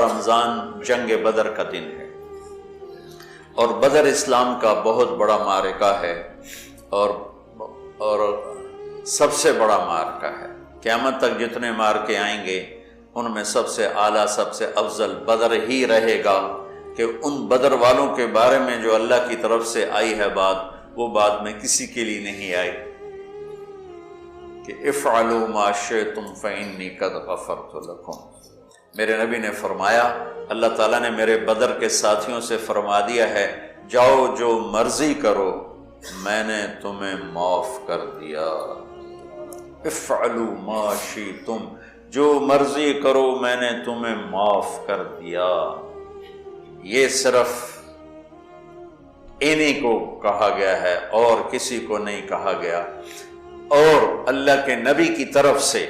رمضان جنگ بدر کا دن ہے، اور بدر اسلام کا بہت بڑا معرکہ ہے اور سب سے بڑا معرکہ ہے۔ قیامت تک جتنے معرکے آئیں گے ان میں سب سے اعلیٰ، سب سے افضل بدر ہی رہے گا، کہ ان بدر والوں کے بارے میں جو اللہ کی طرف سے آئی ہے بات، وہ بات میں کسی کے لیے نہیں آئی کہ افعلوا ما شئتم فإنی قد غفرت لکم۔ میرے نبی نے فرمایا، اللہ تعالیٰ نے میرے بدر کے ساتھیوں سے فرما دیا ہے، جاؤ جو مرضی کرو، میں نے تمہیں معاف کر دیا۔ افعلوا ما شئتم، جو مرضی کرو میں نے تمہیں معاف کر دیا۔ یہ صرف انہی کو کہا گیا ہے اور کسی کو نہیں کہا گیا، اور اللہ کے نبی کی طرف سے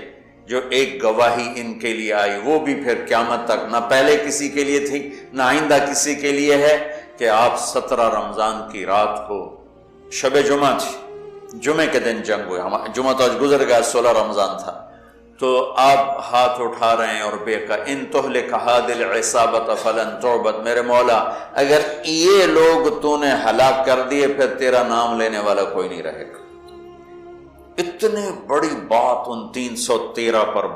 جو ایک گواہی ان کے لیے آئی، وہ بھی پھر قیامت تک نہ پہلے کسی کے لیے تھی نہ آئندہ کسی کے لیے ہے، کہ آپ 17 رمضان کی رات کو، شب جمعہ تھی، جمعے کے دن جنگ ہوئے، جمعہ تو آج گزر گیا، 16 رمضان تھا، تو آپ ہاتھ اٹھا رہے ہیں اور بے کا ان تہلک هذه العصابۃ فلن تعبد، میرے مولا اگر یہ لوگ تو نے ہلاک کر دیے پھر تیرا نام لینے والا کوئی نہیں رہے گا۔ اتنی بڑی بات ان 313 پر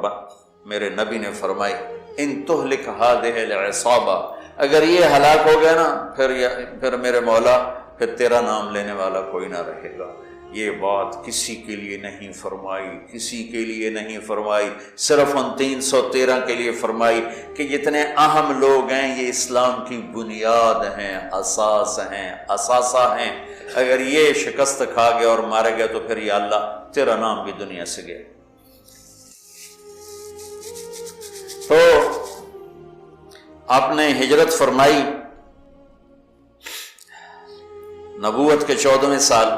میرے نبی نے فرمائی، ان تہلک هذه العصابہ، اگر یہ ہلاک ہو گیا نا پھر میرے مولا پھر تیرا نام لینے والا کوئی نہ رہے گا۔ یہ بات کسی کے لیے نہیں فرمائی، کسی کے لیے نہیں فرمائی، صرف ان 313 کے لیے فرمائی کہ جتنے اہم لوگ ہیں یہ اسلام کی بنیاد ہیں، اساس ہیں، اثاثہ ہیں، اگر یہ شکست کھا گیا اور مارا گیا تو پھر یا اللہ تیرا نام بھی دنیا سے گیا۔ تو آپ نے ہجرت فرمائی نبوت کے 14ویں سال،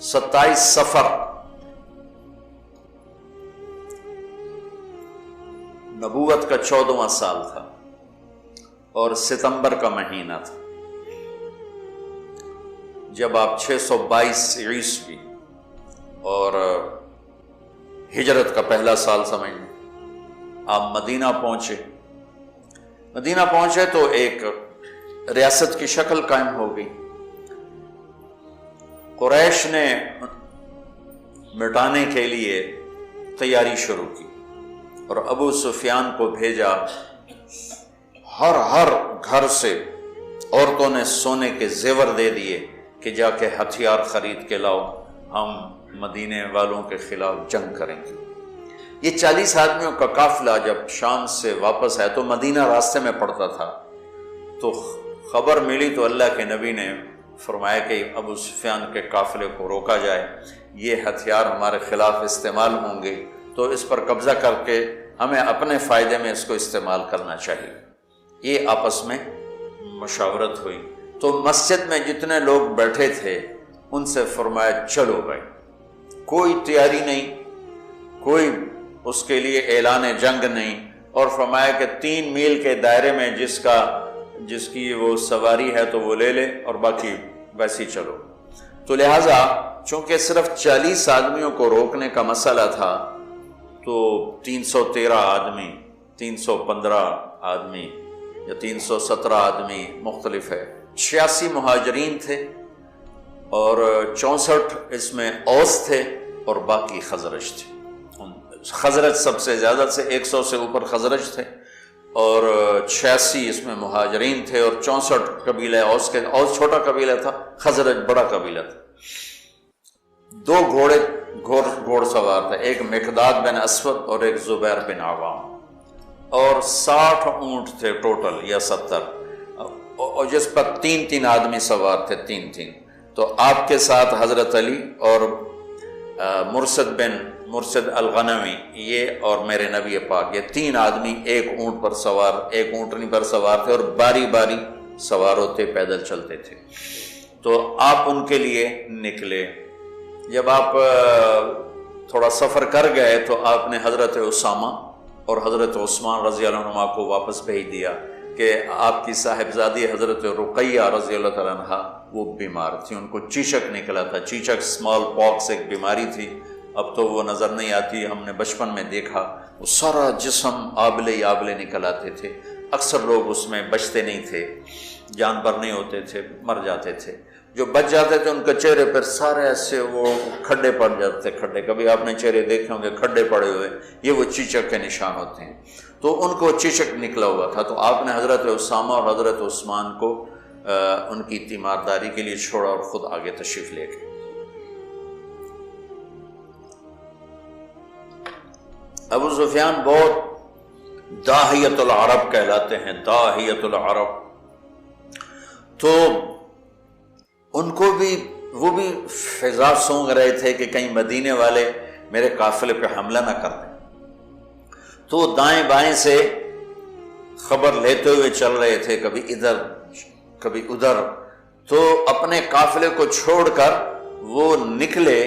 27 صفر نبوت کا 14واں سال تھا اور ستمبر کا مہینہ تھا، جب آپ 622 عیسوی اور ہجرت کا پہلا سال سمجھ لیں، آپ مدینہ پہنچے تو ایک ریاست کی شکل قائم ہو گئی۔ قریش نے مٹانے کے لیے تیاری شروع کی اور ابو سفیان کو بھیجا، ہر گھر سے عورتوں نے سونے کے زیور دے دیے کہ جا کے ہتھیار خرید کے لاؤ، ہم مدینے والوں کے خلاف جنگ کریں گے۔ یہ 40 آدمیوں کا قافلہ جب شام سے واپس آیا تو مدینہ راستے میں پڑتا تھا، تو خبر ملی تو اللہ کے نبی نے فرمایا کہ ابو سفیان کے قافلے کو روکا جائے، یہ ہتھیار ہمارے خلاف استعمال ہوں گے تو اس پر قبضہ کر کے ہمیں اپنے فائدے میں اس کو استعمال کرنا چاہیے۔ یہ آپس میں مشاورت ہوئی تو مسجد میں جتنے لوگ بیٹھے تھے ان سے فرمایا چلو بھائی، کوئی تیاری نہیں، کوئی اس کے لیے اعلان جنگ نہیں، اور فرمایا کہ 3 میل کے دائرے میں جس کی وہ سواری ہے تو وہ لے لے اور باقی ویسے ہی چلو۔ تو لہٰذا چونکہ صرف 40 آدمیوں کو روکنے کا مسئلہ تھا تو 313 آدمی، 315 آدمی یا 317 آدمی مختلف ہے، 86 مہاجرین تھے اور 64 اس میں اوس تھے اور باقی خزرج تھے۔ خزرج سب سے زیادہ سے 100 سے اوپر خزرج تھے اور 86 اس میں مہاجرین تھے اور 64 قبیلہ اوس کے، اوس چھوٹا قبیلہ تھا، خزرج بڑا قبیلہ تھا۔ 2 گھوڑ سوار تھے، ایک مقداد بن اسود اور ایک زبیر بن عوام، اور 60 اونٹ تھے ٹوٹل یا 70، اور جس پر 3 آدمی سوار تھے، 3۔ تو آپ کے ساتھ حضرت علی اور مرشد الغنوی، یہ اور میرے نبی پاک، یہ 3 آدمی ایک اونٹ پر سوار، ایک اونٹنی پر سوار تھے اور باری باری سوار ہوتے پیدل چلتے تھے۔ تو آپ ان کے لیے نکلے۔ جب آپ تھوڑا سفر کر گئے تو آپ نے حضرت اسامہ اور حضرت عثمان رضی اللہ عنہما کو واپس بھیج دیا کہ آپ کی صاحبزادی حضرت رقیہ رضی اللہ تعالیٰ عنہا وہ بیمار تھی، ان کو چیچک نکلا تھا، چیچک اسمال پاکس ایک بیماری تھی، اب تو وہ نظر نہیں آتی، ہم نے بچپن میں دیکھا وہ سارا جسم آبلے ہی آبلے نکل آتے تھے. اکثر لوگ اس میں بچتے نہیں تھے، جانور نہیں ہوتے تھے، مر جاتے تھے. جو بچ جاتے تھے ان کے چہرے پر سارے ایسے وہ کھڈے پڑ جاتے تھے. کھڈے کبھی آپ نے چہرے دیکھے ہوں گے کھڈے پڑے ہوئے، یہ وہ چیچک کے نشان ہوتے ہیں. تو ان کو چیچک نکلا ہوا تھا. تو آپ نے حضرت اسامہ اور حضرت عثمان کو ان کی تیمارداری کے لیے چھوڑا اور خود آگے تشریف لے گئے. ابو سفیان بہت داہیت العرب کہلاتے ہیں، داہیت العرب. تو ان کو بھی وہ بھی فضا سونگ رہے تھے کہ کہیں مدینے والے میرے قافلے پہ حملہ نہ کر دیں. تو دائیں بائیں سے خبر لیتے ہوئے چل رہے تھے، کبھی ادھر کبھی ادھر. تو اپنے قافلے کو چھوڑ کر وہ نکلے،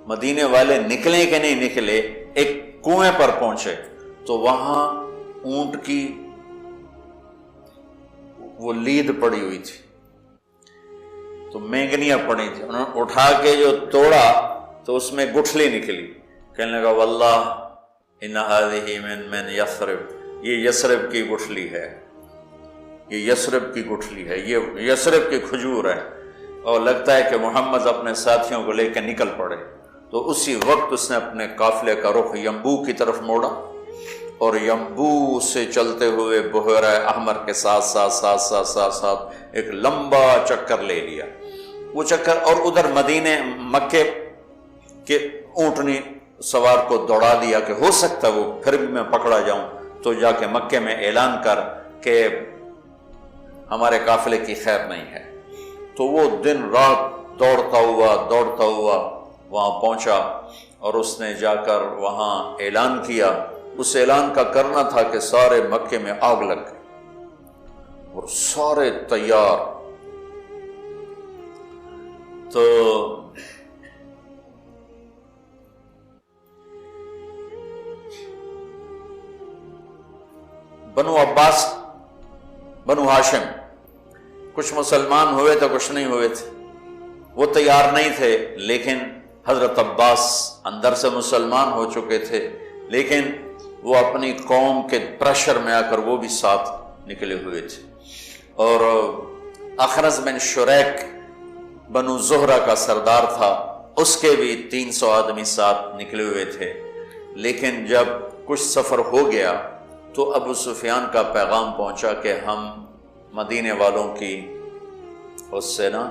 مدینے والے نکلے کہ نہیں نکلے، ایک کنویں پر پہنچے. تو وہاں اونٹ کی وہ لید پڑی ہوئی تھی، تو مینگنیاں پڑی تھی. انہوں نے اٹھا کے جو توڑا تو اس میں گٹھلی نکلی. کہنے لگا واللہ ان هذه من یثرب، یہ یثرب کی گٹھلی ہے، یہ یثرب کی گٹھلی ہے، یہ یثرب کی کھجور ہے. اور لگتا ہے کہ محمد اپنے ساتھیوں کو لے کے نکل پڑے. تو اسی وقت اس نے اپنے قافلے کا رخ ینبوع کی طرف موڑا اور ینبوع سے چلتے ہوئے بحیرہ احمر کے ساتھ ساتھ ایک لمبا چکر لے لیا. وہ چکر اور ادھر مدینے مکے کے اونٹنی سوار کو دوڑا دیا کہ ہو سکتا وہ پھر بھی میں پکڑا جاؤں تو جا کے مکے میں اعلان کر کہ ہمارے قافلے کی خیر نہیں ہے. تو وہ دن رات دوڑتا ہوا وہاں پہنچا اور اس نے جا کر وہاں اعلان کیا. اس اعلان کا کرنا تھا کہ سارے مکے میں آگ لگ گئی اور سارے تیار. تو بنو عباس، بنو ہاشم، کچھ مسلمان ہوئے تھے کچھ نہیں ہوئے تھے، وہ تیار نہیں تھے. لیکن حضرت عباس اندر سے مسلمان ہو چکے تھے، لیکن وہ اپنی قوم کے پریشر میں آ کر وہ بھی ساتھ نکلے ہوئے تھے. اور اخرس بن شریک بنو زہرہ کا سردار تھا، اس کے بھی 300 آدمی ساتھ نکلے ہوئے تھے. لیکن جب کچھ سفر ہو گیا تو ابو سفیان کا پیغام پہنچا کہ ہم مدینے والوں کی اس سے نا